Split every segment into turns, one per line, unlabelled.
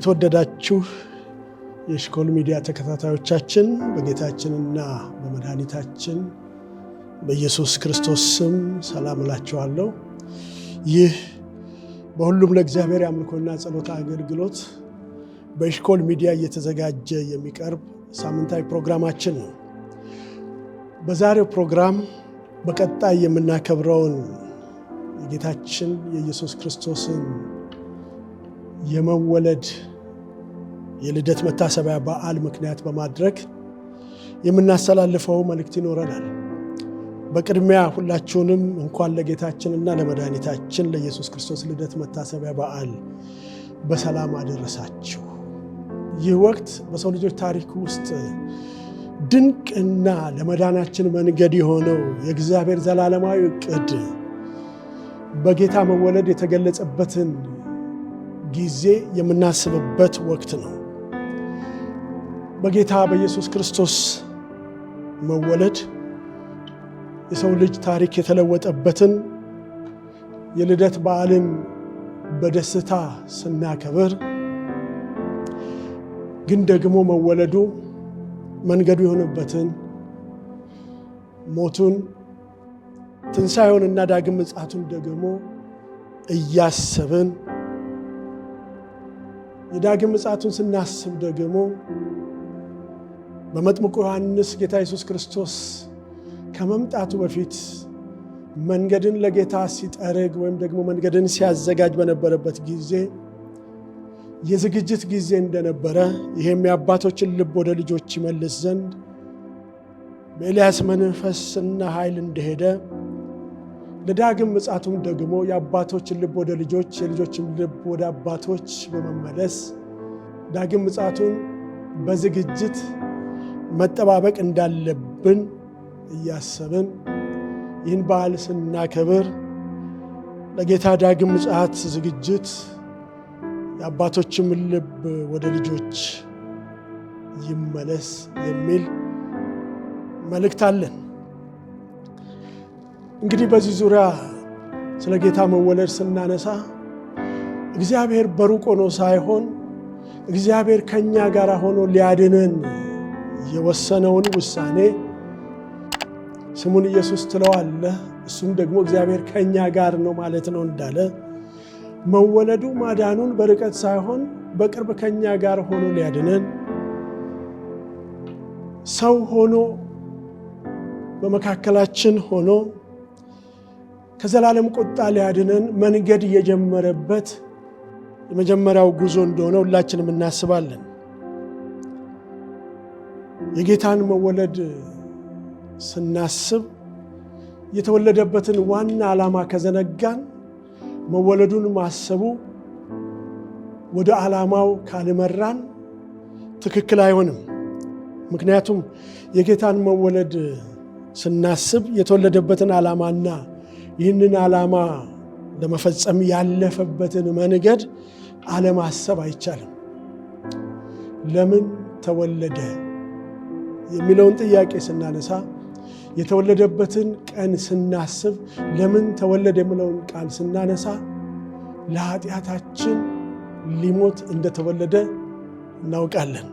የተወደዳችሁ የሽኮል ሚዲያ ተከታታዮቻችን በጌታችንና በመድኃኒታችን በኢየሱስ ክርስቶስ ስም ሰላም እላችኋለሁ። ይህ በሁሉም ለእግዚአብሔር የአምልኮና ጸሎት አገልግሎት በሽኮል ሚዲያ እየተዘጋጀ የሚቀርብ ሳምንታዊ ፕሮግራማችን ነው። በዛሬው ፕሮግራም በቀጣይ የምናከብረውን የጌታችን የኢየሱስ ክርስቶስን የመወለድ የልደት መታሰቢያ በዓል ምክንያት በማድረግ የምናስተላልፈው መልእክት ይኖረናል። በቅድሚያ ሁላችሁንም እንኳን ለጌታችንና ለመድኃኒታችን ለኢየሱስ ክርስቶስ ልደት መታሰቢያ በዓል በሰላም አደረሳችሁ። ይህ ወቅት በሰው ልጆች ታሪክ ውስጥ ድንቅና ለመዳናችን መንገድ የሆነው የእግዚአብሔር ዘላለማዊ ዕቅድ በጌታ መወለድ የተገለጸበትን ጊዜ የምናስብበት ወቅት ነው። በጌታ በኢየሱስ ክርስቶስ መወለድ የሰው ልጅ ታሪክ የተለወጠበትን የልደት በዓልን በደስታ ስናከብር፣ ግን ደግሞ መወለዱ መንገዱ የሆነበትን ሞቱን፣ ትንሣኤውንና ዳግም ምጽአቱን ደግሞ እያሰብን የዳግም ምጽአቱን ስናስብ ደግሞ በመጥምቁ ዮሐንስ ጌታ ኢየሱስ ክርስቶስ ከመምጣቱ በፊት መንገድን ለጌታ ሲጠርግ ወይም ደግሞ መንገድን ሲያዘጋጅ በነበረበት ጊዜ የዝግጅት ጊዜ እንደነበረ፣ ይሄም የአባቶችን ልብ ወደ ልጆች ይመልስ ዘንድ በኤልያስ መንፈስና ኃይል እንደሄደ፣ ለዳግም ምጽአቱም ደግሞ የአባቶችን ልብ ወደ ልጆች የልጆችን ልብ ወደ አባቶች በመመለስ ዳግም ምጽአቱን በዝግጅት መጠባበቅ እንዳለብን እያሰብን ይህን በዓል ስናከብር ለጌታ ዳግም ምጽአት ዝግጅት የአባቶችም ልብ ወደ ልጆች ይመለስ የሚል መልእክት አለን። እንግዲህ በዚህ ዙሪያ ስለ ጌታ መወለድ ስናነሳ እግዚአብሔር በሩቅ ሆኖ ሳይሆን እግዚአብሔር ከኛ ጋር ሆኖ ሊያድነን የወሰነውን ውሳኔ ስሙን ኢየሱስ ትለዋለህ፣ እሱም ደግሞ እግዚአብሔር ከኛ ጋር ነው ማለት ነው እንዳለ መወለዱ ማዳኑን በርቀት ሳይሆን በቅርብ ከኛ ጋር ሆኖ ሊያድነን ሰው ሆኖ በመካከላችን ሆኖ ከዘላለም ቁጣ ሊያድነን መንገድ እየጀመረበት የመጀመሪያው ጉዞ እንደሆነ ሁላችንም እናስባለን። የጌታን መወለድ ስናስብ የተወለደበትን ዋና ዓላማ ከዘነጋን መወለዱን ማሰቡ ወደ ዓላማው ካልመራን ትክክል አይሆንም። ምክንያቱም የጌታን መወለድ ስናስብ የተወለደበትን ዓላማና ይህንን ዓላማ ለመፈጸም ያለፈበትን መንገድ አለማሰብ አይቻልም። ለምን ተወለደ የሚለውን ጥያቄ ስናነሳ የተወለደበትን ቀን ስናስብ፣ ለምን ተወለደ የሚለውን ቃል ስናነሳ ለኃጢአታችን ሊሞት እንደተወለደ እናውቃለን።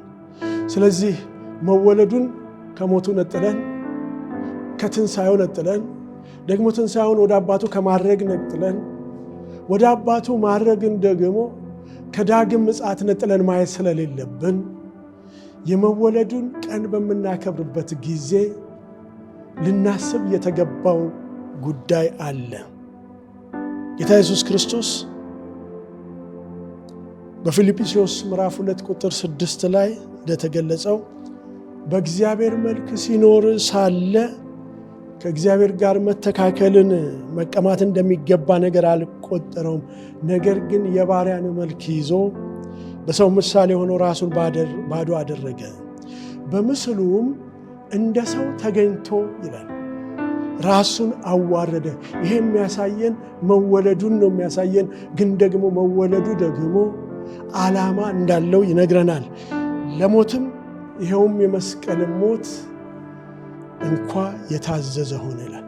ስለዚህ መወለዱን ከሞቱ ነጥለን፣ ከትንሣኤው ነጥለን፣ ደግሞ ትንሣኤውን ወደ አባቱ ከማድረግ ነጥለን፣ ወደ አባቱ ማድረግን ደግሞ ከዳግም ምጽአት ነጥለን ማየት ስለሌለብን የመወለዱን ቀን በምናከብርበት ጊዜ ልናስብ የተገባው ጉዳይ አለ። ጌታ ኢየሱስ ክርስቶስ በፊልጵስዩስ ምዕራፍ 2 ቁጥር 6 ላይ እንደተገለጸው በእግዚአብሔር መልክ ሲኖር ሳለ ከእግዚአብሔር ጋር መተካከልን መቀማት እንደሚገባ ነገር አልቆጠረውም። ነገር ግን የባሪያን መልክ ይዞ በሰው ምሳሌ ሆኖ ራሱን ባዶ አደረገ፣ በምስሉም እንደ ሰው ተገኝቶ ይላል ራሱን አዋረደ። ይሄ የሚያሳየን መወለዱን ነው የሚያሳየን። ግን ደግሞ መወለዱ ደግሞ ዓላማ እንዳለው ይነግረናል። ለሞትም ይኸውም የመስቀል ሞት እንኳ የታዘዘ ሆነ ይላል።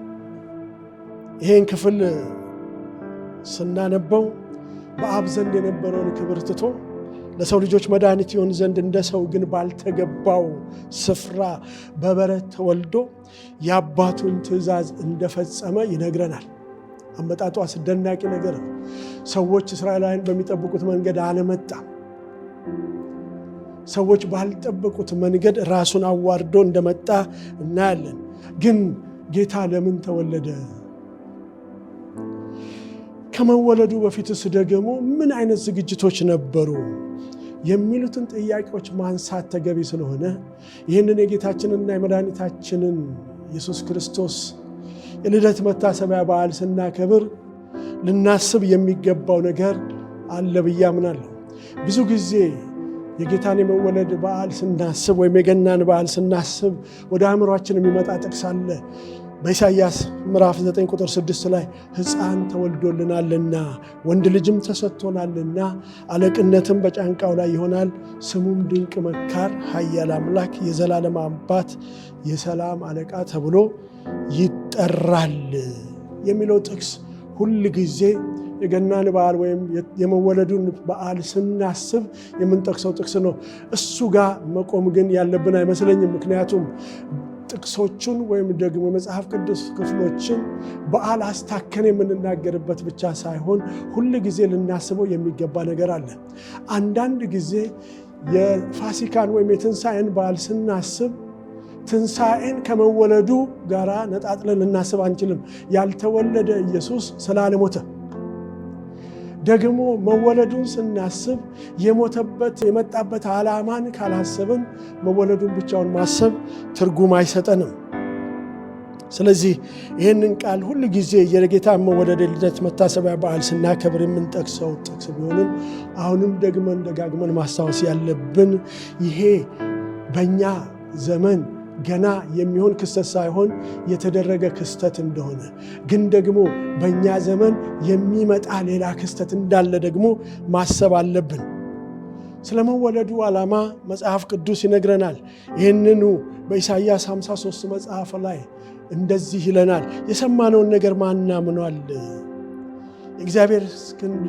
ይሄን ክፍል ስናነበው በአብ ዘንድ የነበረውን ክብር ትቶ ለሰው ልጆች መድኃኒት ይሆን ዘንድ እንደ ሰው ግን ባልተገባው ስፍራ በበረት ተወልዶ የአባቱን ትእዛዝ እንደፈጸመ ይነግረናል። አመጣጡ አስደናቂ ነገር ነው። ሰዎች እስራኤላውያን በሚጠብቁት መንገድ አልመጣም። ሰዎች ባልጠበቁት መንገድ ራሱን አዋርዶ እንደመጣ እናያለን። ግን ጌታ ለምን ተወለደ? ከመወለዱ በፊትስ ደግሞ ምን አይነት ዝግጅቶች ነበሩ? የሚሉትን ጥያቄዎች ማንሳት ተገቢ ስለሆነ ይህንን የጌታችንና የመድኃኒታችንን ኢየሱስ ክርስቶስ የልደት መታሰቢያ በዓል ስናከብር ልናስብ የሚገባው ነገር አለ ብዬ አምናለሁ። ብዙ ጊዜ የጌታን የመወለድ በዓል ስናስብ ወይም የገናን በዓል ስናስብ ወደ አእምሯችን የሚመጣ ጥቅስ አለ። በኢሳይያስ ምዕራፍ 9 ቁጥር 6 ላይ ሕፃን ተወልዶልናልና ወንድ ልጅም ተሰጥቶናልና አለቅነትም በጫንቃው ላይ ይሆናል፣ ስሙም ድንቅ መካር፣ ኃያል አምላክ፣ የዘላለም አባት፣ የሰላም አለቃ ተብሎ ይጠራል የሚለው ጥቅስ ሁል ጊዜ የገናን በዓል ወይም የመወለዱን በዓል ስናስብ የምንጠቅሰው ጥቅስ ነው። እሱ ጋር መቆም ግን ያለብን አይመስለኝም። ምክንያቱም ጥቅሶቹን ወይም ደግሞ የመጽሐፍ ቅዱስ ክፍሎችን በዓል አስታከን የምንናገርበት ብቻ ሳይሆን ሁል ጊዜ ልናስበው የሚገባ ነገር አለ። አንዳንድ ጊዜ የፋሲካን ወይም የትንሣኤን በዓል ስናስብ ትንሣኤን ከመወለዱ ጋር ነጣጥለን ልናስብ አንችልም። ያልተወለደ ኢየሱስ ስላልሞተ ደግሞ መወለዱን ስናስብ የሞተበት የመጣበት ዓላማን ካላሰብን መወለዱን ብቻውን ማሰብ ትርጉም አይሰጠንም። ስለዚህ ይህንን ቃል ሁል ጊዜ የጌታ መወለድ የልደት መታሰቢያ በዓል ስናከብር የምንጠቅሰው ጥቅስ ቢሆንም አሁንም ደግመን ደጋግመን ማስታወስ ያለብን ይሄ በእኛ ዘመን ገና የሚሆን ክስተት ሳይሆን የተደረገ ክስተት እንደሆነ፣ ግን ደግሞ በእኛ ዘመን የሚመጣ ሌላ ክስተት እንዳለ ደግሞ ማሰብ አለብን። ስለመወለዱ ዓላማ መጽሐፍ ቅዱስ ይነግረናል። ይህንኑ በኢሳይያስ 53 መጽሐፍ ላይ እንደዚህ ይለናል። የሰማነውን ነገር ማን አምኗል? የእግዚአብሔር ክንድ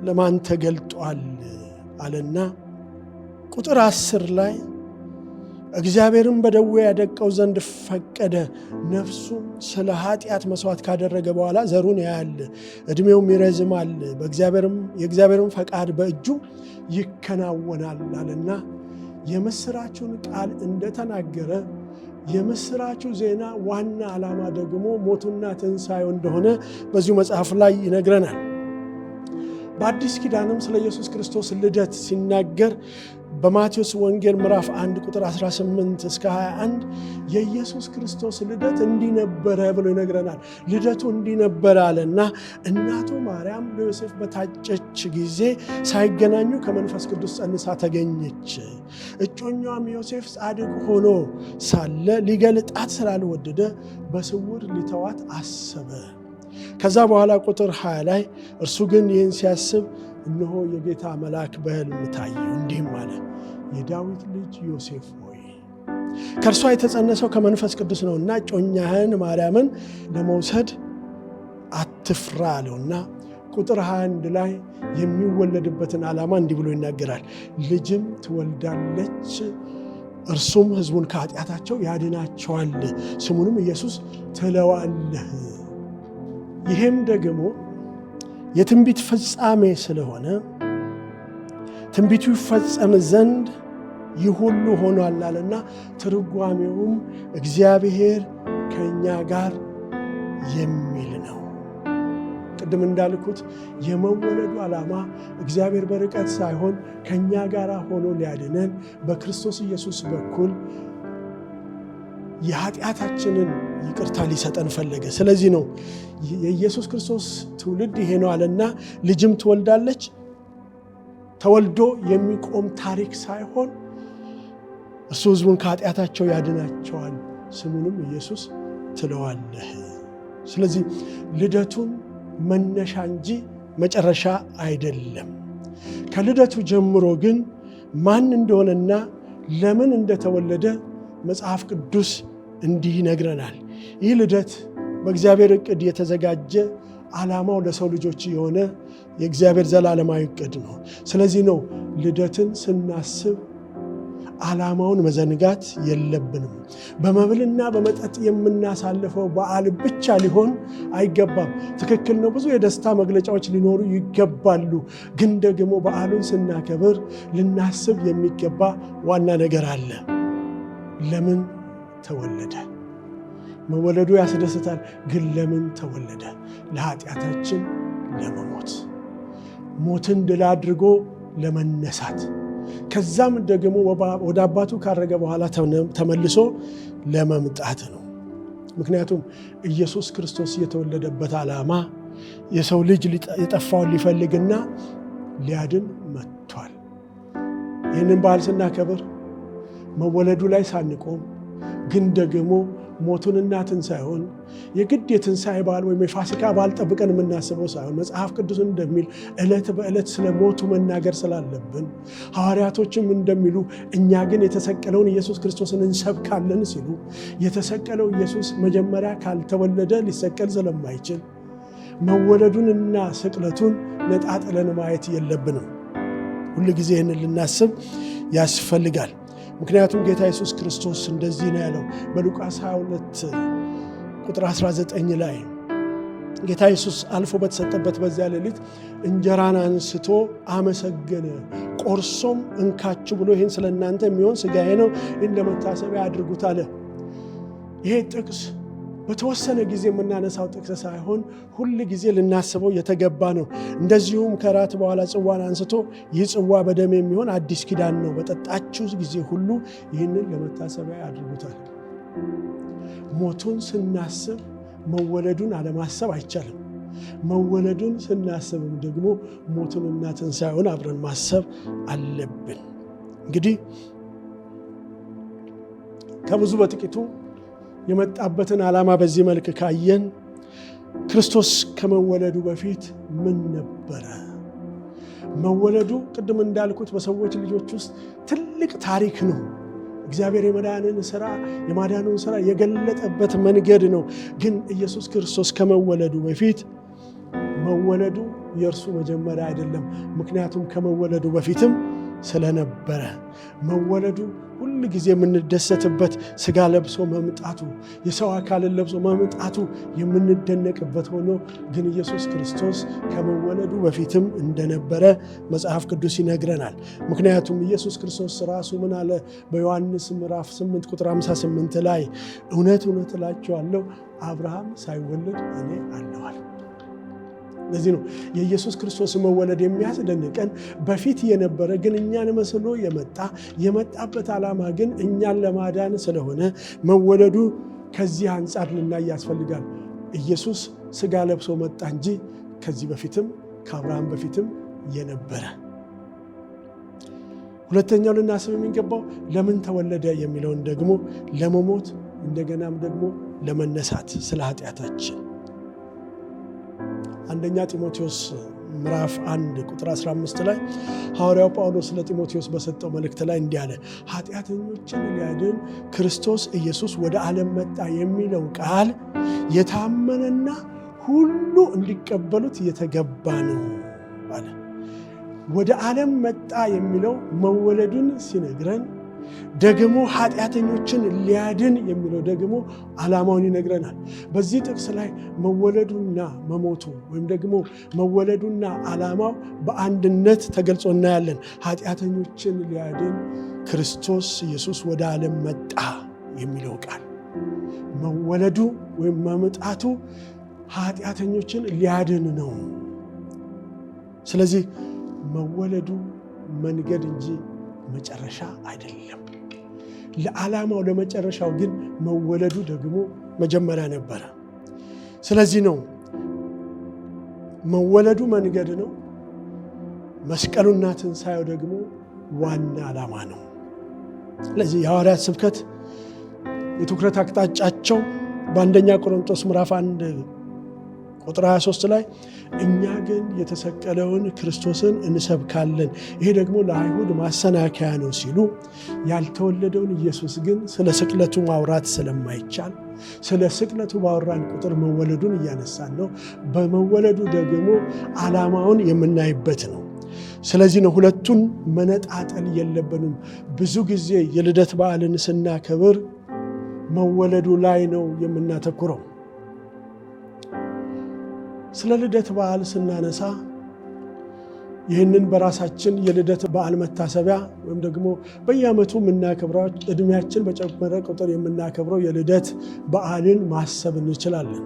ለማን ተገልጧል? አለና ቁጥር 10 ላይ እግዚአብሔርም በደዌ ያደቀው ዘንድ ፈቀደ፣ ነፍሱም ስለ ኃጢአት መስዋዕት ካደረገ በኋላ ዘሩን ያያል፣ ዕድሜውም ይረዝማል፣ የእግዚአብሔርም ፈቃድ በእጁ ይከናወናል አለና የምስራቹን ቃል እንደተናገረ የምስራቹ ዜና ዋና ዓላማ ደግሞ ሞቱና ትንሣኤው እንደሆነ በዚሁ መጽሐፍ ላይ ይነግረናል። በአዲስ ኪዳንም ስለ ኢየሱስ ክርስቶስ ልደት ሲናገር በማቴዎስ ወንጌል ምዕራፍ 1 ቁጥር 18 እስከ 21 የኢየሱስ ክርስቶስ ልደት እንዲነበረ ብሎ ይነግረናል። ልደቱ እንዲነበረ አለና እናቱ ማርያም ለዮሴፍ በታጨች ጊዜ ሳይገናኙ ከመንፈስ ቅዱስ ጸንሳ ተገኘች። እጮኛዋም ዮሴፍ ጻድቅ ሆኖ ሳለ ሊገልጣት ስላልወደደ በስውር ሊተዋት አሰበ። ከዛ በኋላ ቁጥር 20 ላይ እርሱ ግን ይህን ሲያስብ እነሆ የጌታ መልአክ በሕልም ታየው፣ እንዲህም አለ፣ የዳዊት ልጅ ዮሴፍ ሆይ ከእርሷ የተጸነሰው ከመንፈስ ቅዱስ ነውና እጮኛህን ማርያምን ለመውሰድ አትፍራ አለውና ቁጥር 21 ላይ የሚወለድበትን ዓላማ እንዲህ ብሎ ይናገራል። ልጅም ትወልዳለች፣ እርሱም ሕዝቡን ከኃጢአታቸው ያድናቸዋል፣ ስሙንም ኢየሱስ ትለዋለህ። ይህም ደግሞ የትንቢት ፍጻሜ ስለሆነ ትንቢቱ ይፈጸም ዘንድ ይህ ሁሉ ሆኗል አለና ትርጓሜውም እግዚአብሔር ከእኛ ጋር የሚል ነው። ቅድም እንዳልኩት የመወለዱ ዓላማ እግዚአብሔር በርቀት ሳይሆን ከእኛ ጋር ሆኖ ሊያድነን በክርስቶስ ኢየሱስ በኩል የኃጢአታችንን ይቅርታ ሊሰጠን ፈለገ። ስለዚህ ነው የኢየሱስ ክርስቶስ ትውልድ ይሄ ነው አለና ልጅም ትወልዳለች። ተወልዶ የሚቆም ታሪክ ሳይሆን እርሱ ሕዝቡን ከኃጢአታቸው ያድናቸዋል፣ ስሙንም ኢየሱስ ትለዋለህ። ስለዚህ ልደቱን መነሻ እንጂ መጨረሻ አይደለም። ከልደቱ ጀምሮ ግን ማን እንደሆነና ለምን እንደተወለደ መጽሐፍ ቅዱስ እንዲህ ይነግረናል። ይህ ልደት በእግዚአብሔር ዕቅድ የተዘጋጀ ዓላማው ለሰው ልጆች የሆነ የእግዚአብሔር ዘላለማዊ ዕቅድ ነው። ስለዚህ ነው ልደትን ስናስብ ዓላማውን መዘንጋት የለብንም። በመብልና በመጠጥ የምናሳልፈው በዓል ብቻ ሊሆን አይገባም። ትክክል ነው፣ ብዙ የደስታ መግለጫዎች ሊኖሩ ይገባሉ። ግን ደግሞ በዓሉን ስናከብር ልናስብ የሚገባ ዋና ነገር አለ። ለምን ተወለደ? መወለዱ ያስደስታል፣ ግን ለምን ተወለደ? ለኃጢአታችን ለመሞት፣ ሞትን ድል አድርጎ ለመነሳት፣ ከዛም ደግሞ ወደ አባቱ ካረገ በኋላ ተመልሶ ለመምጣት ነው። ምክንያቱም ኢየሱስ ክርስቶስ የተወለደበት ዓላማ የሰው ልጅ የጠፋውን ሊፈልግና ሊያድን መጥቷል። ይህንን በዓል ስናከብር መወለዱ ላይ ሳንቆም ግን ደግሞ ሞቱንና ትንሣኤውን የግድ የትንሣኤ በዓል ወይም የፋሲካ በዓል ጠብቀን የምናስበው ሳይሆን መጽሐፍ ቅዱስ እንደሚል ዕለት በዕለት ስለ ሞቱ መናገር ስላለብን ሐዋርያቶችም እንደሚሉ እኛ ግን የተሰቀለውን ኢየሱስ ክርስቶስን እንሰብካለን ሲሉ የተሰቀለው ኢየሱስ መጀመሪያ ካልተወለደ ሊሰቀል ስለማይችል መወለዱንና ስቅለቱን ነጣጥለን ማየት የለብንም። ሁል ጊዜ ይህንን ልናስብ ያስፈልጋል። ምክንያቱም ጌታ ኢየሱስ ክርስቶስ እንደዚህ ነው ያለው በሉቃስ 22 ቁጥር 19 ላይ ጌታ ኢየሱስ አልፎ በተሰጠበት በዚያ ሌሊት እንጀራን አንስቶ አመሰገነ፣ ቆርሶም እንካችሁ ብሎ ይህን ስለ እናንተ የሚሆን ሥጋዬ ነው፣ ይህን ለመታሰቢያ አድርጉት አለ። ይሄ ጥቅስ በተወሰነ ጊዜ የምናነሳው ጥቅስ ሳይሆን ሁል ጊዜ ልናስበው የተገባ ነው። እንደዚሁም ከራት በኋላ ጽዋን አንስቶ ይህ ጽዋ በደሜ የሚሆን አዲስ ኪዳን ነው፣ በጠጣችሁ ጊዜ ሁሉ ይህንን ለመታሰቢያ አድርጉታል። ሞቱን ስናስብ መወለዱን አለማሰብ አይቻልም። መወለዱን ስናስብም ደግሞ ሞቱንና ትንሣኤውን አብረን ማሰብ አለብን። እንግዲህ ከብዙ በጥቂቱ የመጣበትን ዓላማ በዚህ መልክ ካየን ክርስቶስ ከመወለዱ በፊት ምን ነበረ? መወለዱ ቅድም እንዳልኩት በሰዎች ልጆች ውስጥ ትልቅ ታሪክ ነው። እግዚአብሔር የማዳኑን ሥራ የገለጠበት መንገድ ነው። ግን ኢየሱስ ክርስቶስ ከመወለዱ በፊት መወለዱ የእርሱ መጀመሪያ አይደለም። ምክንያቱም ከመወለዱ በፊትም ስለነበረ መወለዱ ሁል ጊዜ የምንደሰትበት ሥጋ ለብሶ መምጣቱ የሰው አካልን ለብሶ መምጣቱ የምንደነቅበት ሆኖ ግን ኢየሱስ ክርስቶስ ከመወለዱ በፊትም እንደነበረ መጽሐፍ ቅዱስ ይነግረናል። ምክንያቱም ኢየሱስ ክርስቶስ ራሱ ምን አለ? በዮሐንስ ምዕራፍ 8 ቁጥር 58 ላይ እውነት እውነት እላችኋለሁ አብርሃም ሳይወለድ እኔ አለዋል። ለዚህ ነው የኢየሱስ ክርስቶስ መወለድ የሚያስደንቀን። በፊት የነበረ ግን እኛን መስሎ የመጣበት ዓላማ ግን እኛን ለማዳን ስለሆነ መወለዱ ከዚህ አንጻር ልናይ ያስፈልጋል። ኢየሱስ ሥጋ ለብሶ መጣ እንጂ ከዚህ በፊትም ከአብርሃም በፊትም የነበረ። ሁለተኛው ልናስብ የሚገባው ለምን ተወለደ የሚለውን ደግሞ ለመሞት እንደገናም ደግሞ ለመነሳት ስለ ኃጢአታችን። አንደኛ ጢሞቴዎስ ምዕራፍ 1 ቁጥር 15 ላይ ሐዋርያው ጳውሎስ ለጢሞቴዎስ በሰጠው መልእክት ላይ እንዲህ አለ፣ ኃጢአተኞችን ሊያድን ክርስቶስ ኢየሱስ ወደ ዓለም መጣ የሚለው ቃል የታመነና ሁሉ እንዲቀበሉት የተገባ ነው አለ። ወደ ዓለም መጣ የሚለው መወለዱን ሲነግረን ደግሞ ኃጢአተኞችን ሊያድን የሚለው ደግሞ ዓላማውን ይነግረናል። በዚህ ጥቅስ ላይ መወለዱና መሞቱ ወይም ደግሞ መወለዱና ዓላማው በአንድነት ተገልጾ እናያለን። ኃጢአተኞችን ሊያድን ክርስቶስ ኢየሱስ ወደ ዓለም መጣ የሚለው ቃል መወለዱ ወይም መምጣቱ ኃጢአተኞችን ሊያድን ነው። ስለዚህ መወለዱ መንገድ እንጂ መጨረሻ አይደለም። ለዓላማው ለመጨረሻው ግን መወለዱ ደግሞ መጀመሪያ ነበረ። ስለዚህ ነው መወለዱ መንገድ ነው፣ መስቀሉና ትንሣኤው ደግሞ ዋና ዓላማ ነው። ስለዚህ የሐዋርያት ስብከት የትኩረት አቅጣጫቸው በአንደኛ ቆሮንቶስ ምዕራፍ 1 ቁጥር 23 ላይ እኛ ግን የተሰቀለውን ክርስቶስን እንሰብካለን፣ ይሄ ደግሞ ለአይሁድ ማሰናከያ ነው ሲሉ ያልተወለደውን ኢየሱስ ግን ስለ ስቅለቱ ማውራት ስለማይቻል ስለ ስቅለቱ ባወራን ቁጥር መወለዱን እያነሳን ነው። በመወለዱ ደግሞ ዓላማውን የምናይበት ነው። ስለዚህ ነው ሁለቱን መነጣጠል የለብንም። ብዙ ጊዜ የልደት በዓልን ስናከብር መወለዱ ላይ ነው የምናተኩረው። ስለ ልደት በዓል ስናነሳ ይህንን በራሳችን የልደት በዓል መታሰቢያ ወይም ደግሞ በየዓመቱ የምናከብረው ዕድሜያችን በጨመረ ቁጥር የምናከብረው የልደት በዓልን ማሰብ እንችላለን።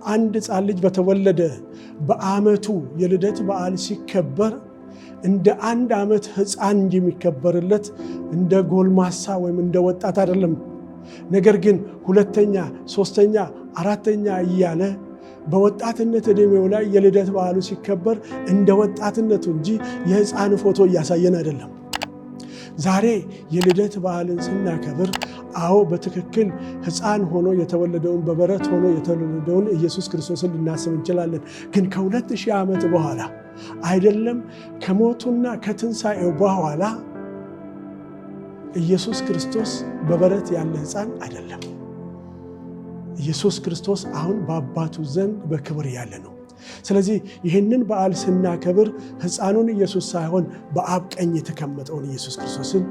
አንድ ሕፃን ልጅ በተወለደ በዓመቱ የልደት በዓል ሲከበር እንደ አንድ ዓመት ሕፃን እንጂ የሚከበርለት እንደ ጎልማሳ ወይም እንደ ወጣት አይደለም። ነገር ግን ሁለተኛ፣ ሶስተኛ፣ አራተኛ እያለ በወጣትነት ዕድሜው ላይ የልደት በዓሉ ሲከበር እንደ ወጣትነቱ እንጂ የሕፃን ፎቶ እያሳየን አይደለም። ዛሬ የልደት በዓልን ስናከብር አዎ በትክክል ሕፃን ሆኖ የተወለደውን በበረት ሆኖ የተወለደውን ኢየሱስ ክርስቶስን ልናስብ እንችላለን። ግን ከ2000 ዓመት በኋላ አይደለም ከሞቱና ከትንሣኤው በኋላ ኢየሱስ ክርስቶስ በበረት ያለ ሕፃን አይደለም። ኢየሱስ ክርስቶስ አሁን በአባቱ ዘንድ በክብር ያለ ነው። ስለዚህ ይህንን በዓል ስናከብር ሕፃኑን ኢየሱስ ሳይሆን በአብ ቀኝ የተቀመጠውን ኢየሱስ ክርስቶስን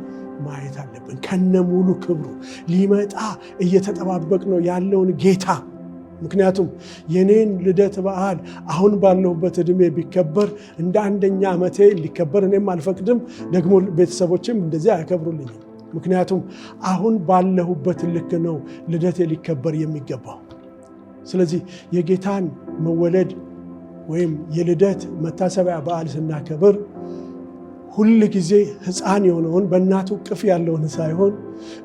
ማየት አለብን። ከነሙሉ ክብሩ ሊመጣ እየተጠባበቅ ነው ያለውን ጌታ። ምክንያቱም የኔን ልደት በዓል አሁን ባለሁበት ዕድሜ ቢከበር እንደ አንደኛ ዓመቴ ሊከበር እኔም አልፈቅድም፣ ደግሞ ቤተሰቦችም እንደዚህ አያከብሩልኝም። ምክንያቱም አሁን ባለሁበት ልክ ነው ልደቴ ሊከበር የሚገባው። ስለዚህ የጌታን መወለድ ወይም የልደት መታሰቢያ በዓል ስናከብር ሁል ጊዜ ሕፃን የሆነውን በእናቱ እቅፍ ያለውን ሳይሆን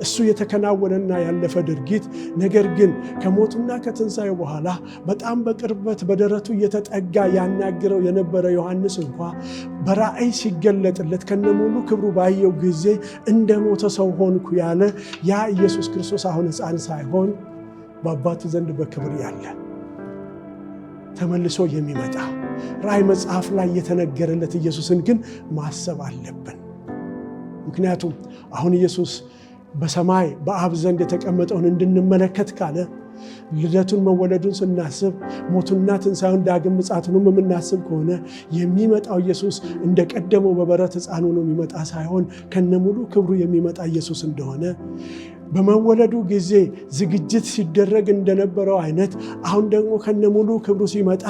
እሱ የተከናወነና ያለፈ ድርጊት፣ ነገር ግን ከሞቱና ከትንሣኤው በኋላ በጣም በቅርበት በደረቱ እየተጠጋ ያናግረው የነበረ ዮሐንስ እንኳ በራእይ ሲገለጥለት ከነሙሉ ክብሩ ባየው ጊዜ እንደ ሞተ ሰው ሆንኩ ያለ ያ ኢየሱስ ክርስቶስ አሁን ሕፃን ሳይሆን በአባቱ ዘንድ በክብር ያለ ተመልሶ የሚመጣ ራእይ መጽሐፍ ላይ የተነገረለት ኢየሱስን ግን ማሰብ አለብን። ምክንያቱም አሁን ኢየሱስ በሰማይ በአብ ዘንድ የተቀመጠውን እንድንመለከት ካለ ልደቱን መወለዱን ስናስብ ሞቱና ትንሣኤውን ዳግም ምጽአቱንም የምናስብ ከሆነ የሚመጣው ኢየሱስ እንደቀደመው በበረት ሕፃን ሆኖ የሚመጣ ሳይሆን ከነሙሉ ክብሩ የሚመጣ ኢየሱስ እንደሆነ በመወለዱ ጊዜ ዝግጅት ሲደረግ እንደነበረው አይነት አሁን ደግሞ ከነሙሉ ክብሩ ሲመጣ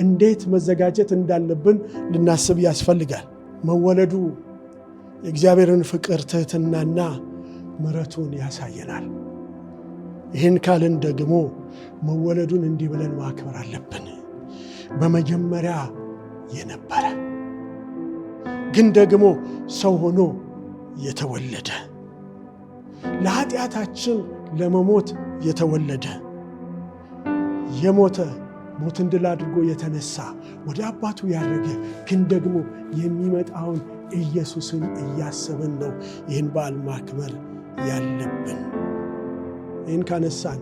እንዴት መዘጋጀት እንዳለብን ልናስብ ያስፈልጋል። መወለዱ የእግዚአብሔርን ፍቅር፣ ትሕትናና ምሕረቱን ያሳየናል። ይህን ካልን ደግሞ መወለዱን እንዲህ ብለን ማክበር አለብን። በመጀመሪያ የነበረ ግን ደግሞ ሰው ሆኖ የተወለደ ለኃጢአታችን ለመሞት የተወለደ የሞተ ሞትን ድል አድርጎ የተነሳ ወደ አባቱ ያረገ ግን ደግሞ የሚመጣውን ኢየሱስን እያሰብን ነው ይህን በዓል ማክበር ያለብን። ይህን ካነሳን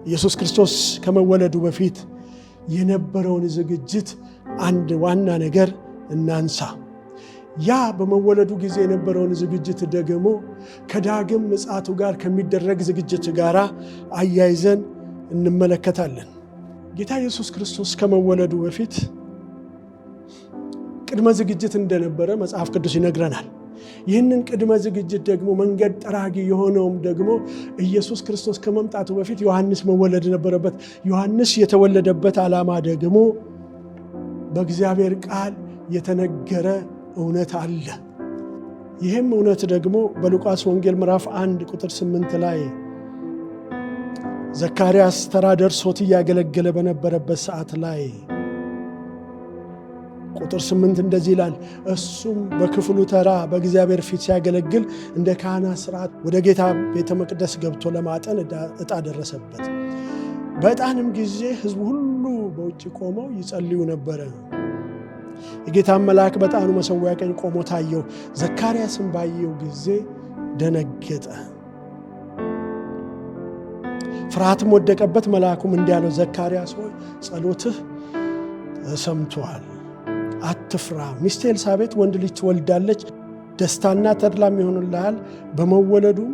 ኢየሱስ ክርስቶስ ከመወለዱ በፊት የነበረውን ዝግጅት አንድ ዋና ነገር እናንሳ። ያ በመወለዱ ጊዜ የነበረውን ዝግጅት ደግሞ ከዳግም ምጽአቱ ጋር ከሚደረግ ዝግጅት ጋር አያይዘን እንመለከታለን። ጌታ ኢየሱስ ክርስቶስ ከመወለዱ በፊት ቅድመ ዝግጅት እንደነበረ መጽሐፍ ቅዱስ ይነግረናል። ይህንን ቅድመ ዝግጅት ደግሞ መንገድ ጠራጊ የሆነውም ደግሞ ኢየሱስ ክርስቶስ ከመምጣቱ በፊት ዮሐንስ መወለድ ነበረበት። ዮሐንስ የተወለደበት ዓላማ ደግሞ በእግዚአብሔር ቃል የተነገረ እውነት አለ። ይህም እውነት ደግሞ በሉቃስ ወንጌል ምዕራፍ 1 ቁጥር 8 ላይ ዘካርያስ ተራ ደርሶት እያገለገለ በነበረበት ሰዓት ላይ ቁጥር 8 እንደዚህ ይላል፣ እሱም በክፍሉ ተራ በእግዚአብሔር ፊት ሲያገለግል እንደ ካህናት ሥርዓት ወደ ጌታ ቤተ መቅደስ ገብቶ ለማጠን ዕጣ ደረሰበት። በዕጣንም ጊዜ ሕዝቡ ሁሉ በውጭ ቆመው ይጸልዩ ነበረ። የጌታን መልአክ በዕጣኑ መሠዊያ ቀኝ ቆሞ ታየው። ዘካርያስም ባየው ጊዜ ደነገጠ። ፍርሃትም ወደቀበት። መልአኩም እንዲያለው ዘካርያስ ሆይ ጸሎትህ ተሰምቷል፣ አትፍራ። ሚስት ኤልሳቤጥ ወንድ ልጅ ትወልዳለች፣ ደስታና ተድላም ይሆንልሃል፣ በመወለዱም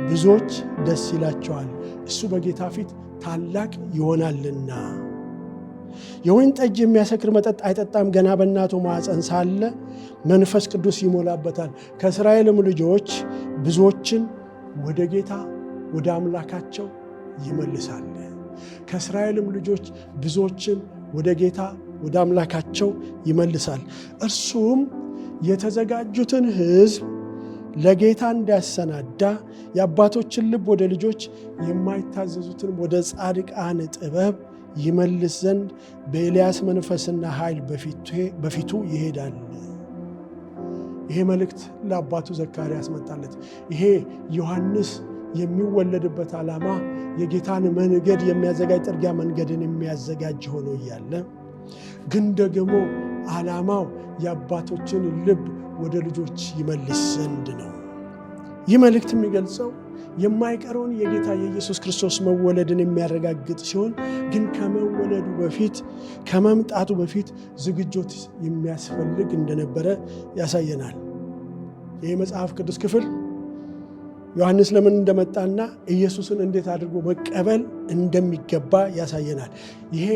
ብዙዎች ደስ ይላቸዋል፣ እሱ በጌታ ፊት ታላቅ ይሆናልና። የወይን ጠጅ የሚያሰክር መጠጥ አይጠጣም፣ ገና በእናቱ ማዕፀን ሳለ መንፈስ ቅዱስ ይሞላበታል። ከእስራኤልም ልጆች ብዙዎችን ወደ ጌታ ወደ አምላካቸው ይመልሳል። ከእስራኤልም ልጆች ብዙዎችን ወደ ጌታ ወደ አምላካቸው ይመልሳል። እርሱም የተዘጋጁትን ሕዝብ ለጌታ እንዲያሰናዳ የአባቶችን ልብ ወደ ልጆች የማይታዘዙትን ወደ ጻድቃን ጥበብ ይመልስ ዘንድ በኤልያስ መንፈስና ኃይል በፊቱ ይሄዳል። ይሄ መልእክት ለአባቱ ዘካርያስ መጣለት። ይሄ ዮሐንስ የሚወለድበት ዓላማ የጌታን መንገድ የሚያዘጋጅ ጥርጊያ መንገድን የሚያዘጋጅ ሆኖ እያለ ግን ደግሞ ዓላማው የአባቶችን ልብ ወደ ልጆች ይመልስ ዘንድ ነው። ይህ መልእክት የሚገልጸው የማይቀረውን የጌታ የኢየሱስ ክርስቶስ መወለድን የሚያረጋግጥ ሲሆን ግን ከመወለዱ በፊት ከመምጣቱ በፊት ዝግጅት የሚያስፈልግ እንደነበረ ያሳየናል። ይህ መጽሐፍ ቅዱስ ክፍል ዮሐንስ ለምን እንደመጣና ኢየሱስን እንዴት አድርጎ መቀበል እንደሚገባ ያሳየናል። ይሄ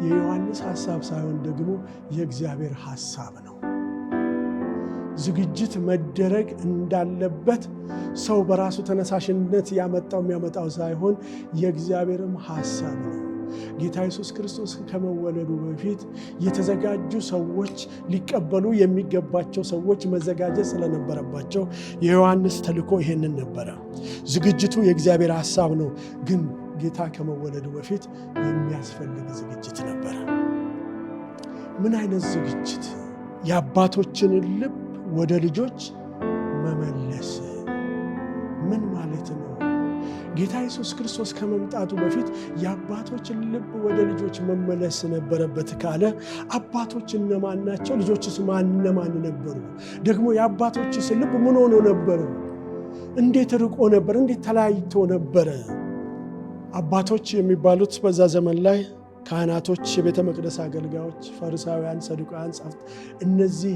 የዮሐንስ ሐሳብ ሳይሆን ደግሞ የእግዚአብሔር ሐሳብ ነው። ዝግጅት መደረግ እንዳለበት ሰው በራሱ ተነሳሽነት የሚያመጣው ሳይሆን የእግዚአብሔርም ሐሳብ ነው። ጌታ ኢየሱስ ክርስቶስ ከመወለዱ በፊት የተዘጋጁ ሰዎች፣ ሊቀበሉ የሚገባቸው ሰዎች መዘጋጀት ስለነበረባቸው የዮሐንስ ተልእኮ ይሄንን ነበረ። ዝግጅቱ የእግዚአብሔር ሐሳብ ነው፣ ግን ጌታ ከመወለዱ በፊት የሚያስፈልግ ዝግጅት ነበረ። ምን አይነት ዝግጅት? የአባቶችን ልብ ወደ ልጆች መመለስ። ምን ማለት ነው? ጌታ ኢየሱስ ክርስቶስ ከመምጣቱ በፊት የአባቶችን ልብ ወደ ልጆች መመለስ ነበረበት ካለ አባቶች እነማን ናቸው? ልጆችስ እነማን ነበሩ? ደግሞ የአባቶችስ ልብ ምን ሆኖ ነበሩ? እንዴት ርቆ ነበር? እንዴት ተለያይቶ ነበረ? አባቶች የሚባሉት በዛ ዘመን ላይ ካህናቶች፣ የቤተ መቅደስ አገልጋዮች፣ ፈሪሳውያን፣ ሰዱቃውያን፣ ጻፍት፣ እነዚህ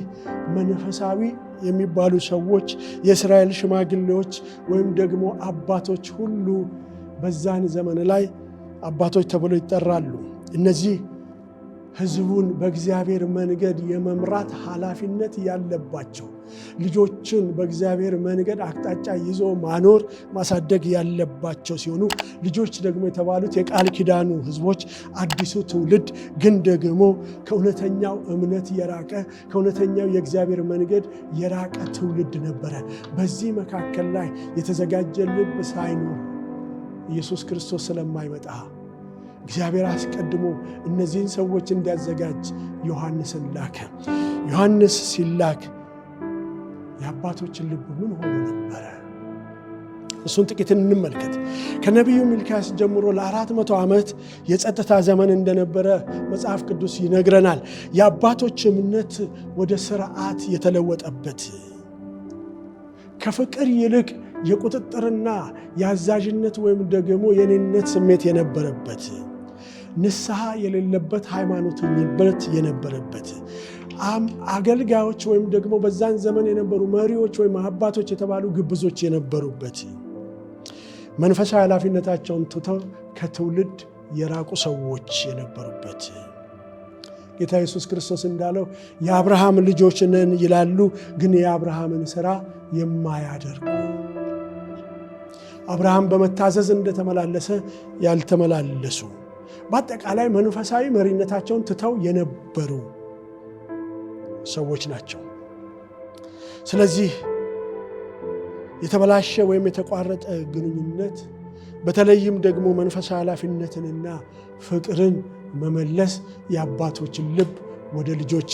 መንፈሳዊ የሚባሉ ሰዎች የእስራኤል ሽማግሌዎች ወይም ደግሞ አባቶች ሁሉ በዛን ዘመን ላይ አባቶች ተብለው ይጠራሉ። እነዚህ ሕዝቡን በእግዚአብሔር መንገድ የመምራት ኃላፊነት ያለባቸው፣ ልጆችን በእግዚአብሔር መንገድ አቅጣጫ ይዞ ማኖር ማሳደግ ያለባቸው ሲሆኑ ልጆች ደግሞ የተባሉት የቃል ኪዳኑ ሕዝቦች፣ አዲሱ ትውልድ ግን ደግሞ ከእውነተኛው እምነት የራቀ ከእውነተኛው የእግዚአብሔር መንገድ የራቀ ትውልድ ነበረ። በዚህ መካከል ላይ የተዘጋጀ ልብ ሳይኖር ኢየሱስ ክርስቶስ ስለማይመጣ እግዚአብሔር አስቀድሞ እነዚህን ሰዎች እንዲያዘጋጅ ዮሐንስን ላከ። ዮሐንስ ሲላክ የአባቶችን ልብ ምን ሆኖ ነበረ? እሱን ጥቂት እንመልከት። ከነቢዩ ሚልክያስ ጀምሮ ለ400 ዓመት የጸጥታ ዘመን እንደነበረ መጽሐፍ ቅዱስ ይነግረናል። የአባቶች እምነት ወደ ስርዓት የተለወጠበት፣ ከፍቅር ይልቅ የቁጥጥርና የአዛዥነት ወይም ደግሞ የኔነት ስሜት የነበረበት፣ ንስሐ የሌለበት ሃይማኖተኝነት የነበረበት፣ አገልጋዮች ወይም ደግሞ በዛን ዘመን የነበሩ መሪዎች ወይም አባቶች የተባሉ ግብዞች የነበሩበት፣ መንፈሳዊ ኃላፊነታቸውን ትተው ከትውልድ የራቁ ሰዎች የነበሩበት፣ ጌታ ኢየሱስ ክርስቶስ እንዳለው የአብርሃም ልጆች ነን ይላሉ፣ ግን የአብርሃምን ሥራ የማያደርጉ፣ አብርሃም በመታዘዝ እንደተመላለሰ ያልተመላለሱ፣ በአጠቃላይ መንፈሳዊ መሪነታቸውን ትተው የነበሩ ሰዎች ናቸው። ስለዚህ የተበላሸ ወይም የተቋረጠ ግንኙነት፣ በተለይም ደግሞ መንፈሳዊ ኃላፊነትንና ፍቅርን መመለስ የአባቶችን ልብ ወደ ልጆች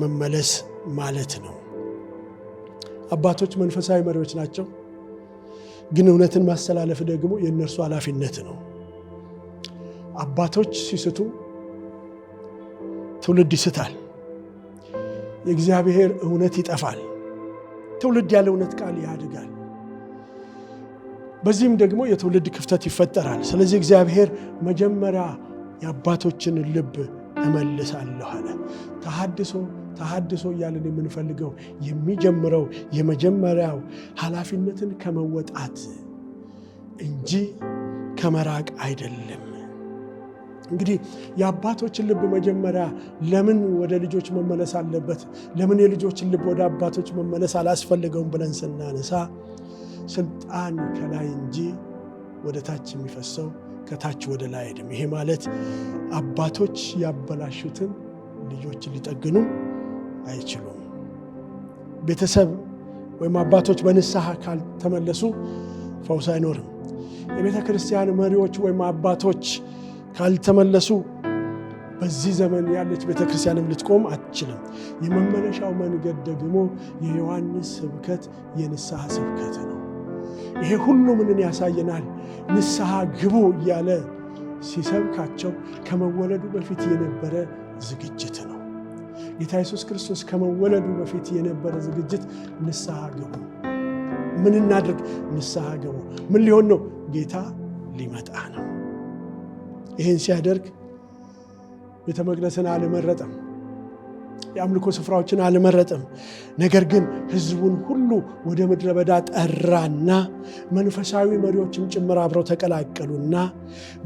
መመለስ ማለት ነው። አባቶች መንፈሳዊ መሪዎች ናቸው፣ ግን እውነትን ማስተላለፍ ደግሞ የእነርሱ ኃላፊነት ነው። አባቶች ሲስቱ ትውልድ ይስታል። የእግዚአብሔር እውነት ይጠፋል። ትውልድ ያለ እውነት ቃል ያድጋል። በዚህም ደግሞ የትውልድ ክፍተት ይፈጠራል። ስለዚህ እግዚአብሔር መጀመሪያ የአባቶችን ልብ እመልሳለሁ አለ። ተሐድሶ እያልን የምንፈልገው የሚጀምረው የመጀመሪያው ኃላፊነትን ከመወጣት እንጂ ከመራቅ አይደለም። እንግዲህ የአባቶችን ልብ መጀመሪያ ለምን ወደ ልጆች መመለስ አለበት? ለምን የልጆችን ልብ ወደ አባቶች መመለስ አላስፈልገውም ብለን ስናነሳ ስልጣን ከላይ እንጂ ወደ ታች የሚፈሰው ከታች ወደ ላይ አይደለም። ይሄ ማለት አባቶች ያበላሹትን ልጆች ሊጠግኑ አይችሉም። ቤተሰብ ወይም አባቶች በንስሐ ካልተመለሱ ፈውስ አይኖርም። የቤተ ክርስቲያን መሪዎች ወይም አባቶች ካልተመለሱ በዚህ ዘመን ያለች ቤተ ክርስቲያንም ልትቆም አትችልም። የመመለሻው መንገድ ደግሞ የዮሐንስ ስብከት የንስሐ ስብከት ነው። ይሄ ሁሉ ምንን ያሳየናል? ንስሐ ግቡ እያለ ሲሰብካቸው ከመወለዱ በፊት የነበረ ዝግጅት ነው። ጌታ ኢየሱስ ክርስቶስ ከመወለዱ በፊት የነበረ ዝግጅት ንስሐ ግቡ። ምን እናድርግ? ንስሐ ግቡ። ምን ሊሆን ነው? ጌታ ሊመጣ ነው። ይህን ሲያደርግ ቤተ መቅደስን አልመረጠም፣ የአምልኮ ስፍራዎችን አልመረጠም። ነገር ግን ሕዝቡን ሁሉ ወደ ምድረ በዳ ጠራና መንፈሳዊ መሪዎችም ጭምር አብረው ተቀላቀሉና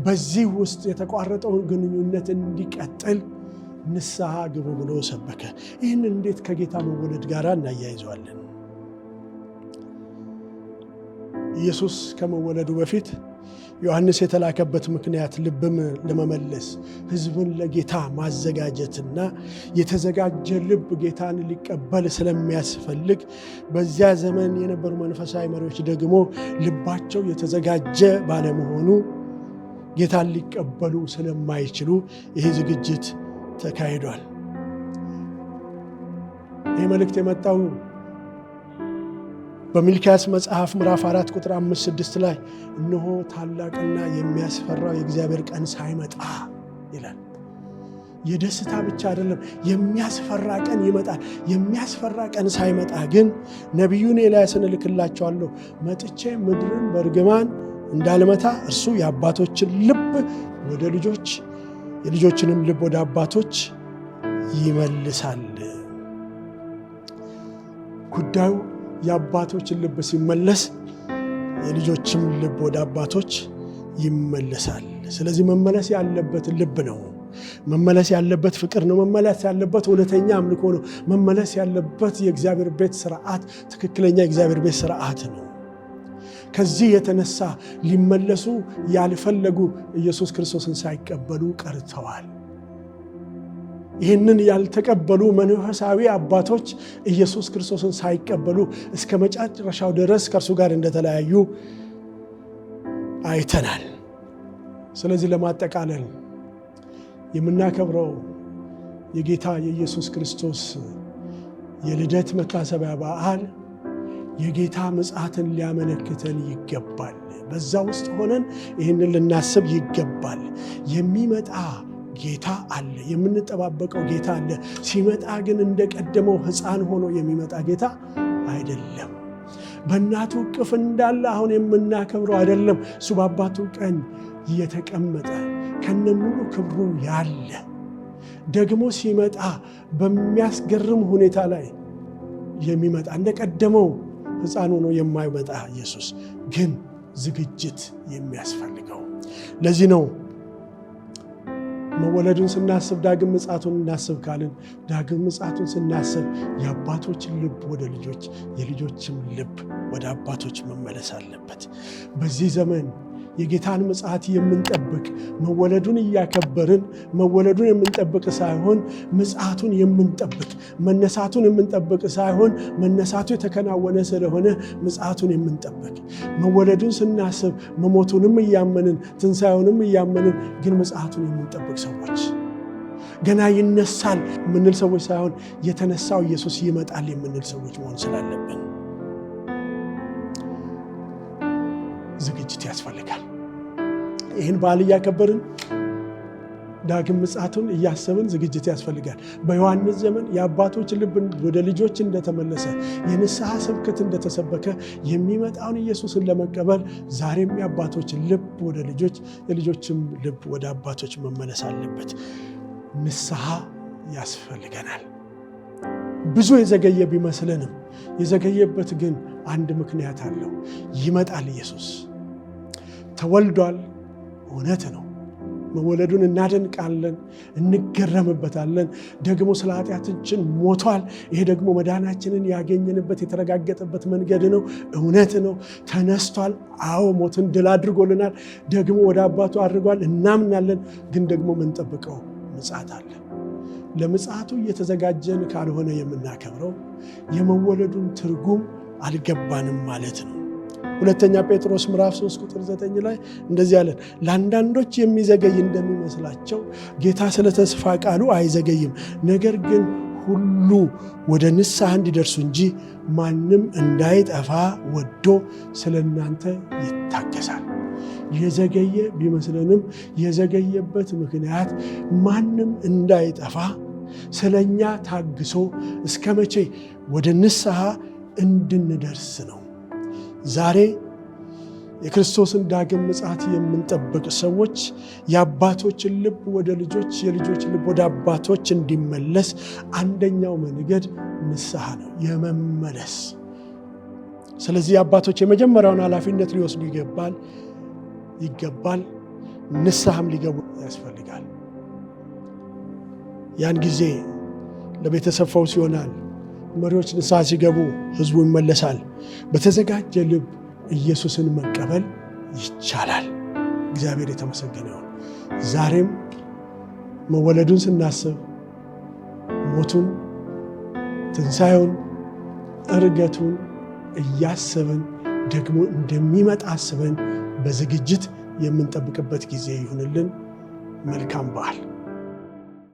በዚህ ውስጥ የተቋረጠውን ግንኙነት እንዲቀጥል ንስሐ ግቡ ብሎ ሰበከ። ይህን እንዴት ከጌታ መወለድ ጋር እናያይዘዋለን? ኢየሱስ ከመወለዱ በፊት ዮሐንስ የተላከበት ምክንያት ልብም ለመመለስ ሕዝብን ለጌታ ማዘጋጀትና የተዘጋጀ ልብ ጌታን ሊቀበል ስለሚያስፈልግ በዚያ ዘመን የነበሩ መንፈሳዊ መሪዎች ደግሞ ልባቸው የተዘጋጀ ባለመሆኑ ጌታን ሊቀበሉ ስለማይችሉ ይህ ዝግጅት ተካሂዷል። ይህ መልእክት የመጣው በሚልክያስ መጽሐፍ ምዕራፍ 4 ቁጥር 5-6 ላይ እነሆ ታላቅና የሚያስፈራው የእግዚአብሔር ቀን ሳይመጣ ይላል። የደስታ ብቻ አይደለም፣ የሚያስፈራ ቀን ይመጣል። የሚያስፈራ ቀን ሳይመጣ ግን ነቢዩን ኤልያስን እልክላቸዋለሁ፣ መጥቼ ምድርን በርግማን እንዳልመታ እርሱ የአባቶችን ልብ ወደ ልጆች የልጆችንም ልብ ወደ አባቶች ይመልሳል። ጉዳዩ የአባቶችን ልብ ሲመለስ የልጆችም ልብ ወደ አባቶች ይመለሳል። ስለዚህ መመለስ ያለበት ልብ ነው። መመለስ ያለበት ፍቅር ነው። መመለስ ያለበት እውነተኛ አምልኮ ነው። መመለስ ያለበት የእግዚአብሔር ቤት ስርዓት፣ ትክክለኛ የእግዚአብሔር ቤት ስርዓት ነው። ከዚህ የተነሳ ሊመለሱ ያልፈለጉ ኢየሱስ ክርስቶስን ሳይቀበሉ ቀርተዋል። ይህንን ያልተቀበሉ መንፈሳዊ አባቶች ኢየሱስ ክርስቶስን ሳይቀበሉ እስከ መጨረሻው ድረስ ከእርሱ ጋር እንደተለያዩ አይተናል። ስለዚህ ለማጠቃለል የምናከብረው የጌታ የኢየሱስ ክርስቶስ የልደት መታሰቢያ በዓል የጌታ ምጽአትን ሊያመለክተን ይገባል። በዛ ውስጥ ሆነን ይህንን ልናስብ ይገባል። የሚመጣ ጌታ አለ፣ የምንጠባበቀው ጌታ አለ። ሲመጣ ግን እንደቀደመው ሕፃን ሆኖ የሚመጣ ጌታ አይደለም። በእናቱ እቅፍ እንዳለ አሁን የምናከብረው አይደለም። እሱ በአባቱ ቀኝ የተቀመጠ ከነሙሉ ክብሩ ያለ ደግሞ ሲመጣ በሚያስገርም ሁኔታ ላይ የሚመጣ እንደቀደመው ሕፃን ሆኖ የማይመጣ ኢየሱስ ግን ዝግጅት የሚያስፈልገው። ለዚህ ነው መወለዱን ስናስብ ዳግም ምጽአቱን እናስብ ካልን፣ ዳግም ምጽአቱን ስናስብ የአባቶችን ልብ ወደ ልጆች የልጆችም ልብ ወደ አባቶች መመለስ አለበት። በዚህ ዘመን የጌታን ምጽአት የምንጠብቅ መወለዱን እያከበርን መወለዱን የምንጠብቅ ሳይሆን ምጽአቱን የምንጠብቅ፣ መነሳቱን የምንጠብቅ ሳይሆን መነሳቱ የተከናወነ ስለሆነ ምጽአቱን የምንጠብቅ፣ መወለዱን ስናስብ መሞቱንም እያመንን ትንሣኤውንም እያመንን ግን ምጽአቱን የምንጠብቅ ሰዎች፣ ገና ይነሳል የምንል ሰዎች ሳይሆን የተነሳው ኢየሱስ ይመጣል የምንል ሰዎች መሆን ስላለብን ዝግጅት ያስፈልጋል። ይህን በዓል እያከበርን ዳግም ምጽአቱን እያሰብን ዝግጅት ያስፈልጋል። በዮሐንስ ዘመን የአባቶች ልብ ወደ ልጆች እንደተመለሰ የንስሐ ስብከት እንደተሰበከ የሚመጣውን ኢየሱስን ለመቀበል ዛሬም የአባቶች ልብ ወደ ልጆች የልጆችም ልብ ወደ አባቶች መመለስ አለበት። ንስሐ ያስፈልገናል። ብዙ የዘገየ ቢመስልንም የዘገየበት ግን አንድ ምክንያት አለው። ይመጣል። ኢየሱስ ተወልዷል፣ እውነት ነው። መወለዱን እናደንቃለን፣ እንገረምበታለን። ደግሞ ስለ ኃጢአታችን ሞቷል። ይሄ ደግሞ መዳናችንን ያገኘንበት የተረጋገጠበት መንገድ ነው፣ እውነት ነው። ተነስቷል፣ አዎ ሞትን ድል አድርጎልናል። ደግሞ ወደ አባቱ አድርጓል፣ እናምናለን። ግን ደግሞ ምንጠብቀው ምጽአት አለ። ለምጽአቱ እየተዘጋጀን ካልሆነ የምናከብረው የመወለዱን ትርጉም አልገባንም ማለት ነው። ሁለተኛ ጴጥሮስ ምዕራፍ 3 ቁጥር 9 ላይ እንደዚህ አለን፣ ለአንዳንዶች የሚዘገይ እንደሚመስላቸው ጌታ ስለ ተስፋ ቃሉ አይዘገይም፣ ነገር ግን ሁሉ ወደ ንስሐ እንዲደርሱ እንጂ ማንም እንዳይጠፋ ወዶ ስለ እናንተ ይታገሳል። የዘገየ ቢመስለንም የዘገየበት ምክንያት ማንም እንዳይጠፋ ስለኛ ታግሶ እስከ መቼ ወደ ንስሐ እንድንደርስ ነው። ዛሬ የክርስቶስን ዳግም ምጽአት የምንጠብቅ ሰዎች የአባቶችን ልብ ወደ ልጆች፣ የልጆች ልብ ወደ አባቶች እንዲመለስ አንደኛው መንገድ ንስሐ ነው፣ የመመለስ። ስለዚህ አባቶች የመጀመሪያውን ኃላፊነት ሊወስዱ ይገባል። ንስሐም ሊገቡ ያስፈልጋል። ያን ጊዜ ለቤተሰብ ፈውስ ይሆናል። መሪዎች ንስሐ ሲገቡ ህዝቡ ይመለሳል። በተዘጋጀ ልብ ኢየሱስን መቀበል ይቻላል። እግዚአብሔር የተመሰገነ ይሁን። ዛሬም መወለዱን ስናስብ ሞቱን፣ ትንሣኤውን፣ እርገቱን እያሰብን ደግሞ እንደሚመጣ አስበን በዝግጅት የምንጠብቅበት ጊዜ ይሁንልን። መልካም በዓል።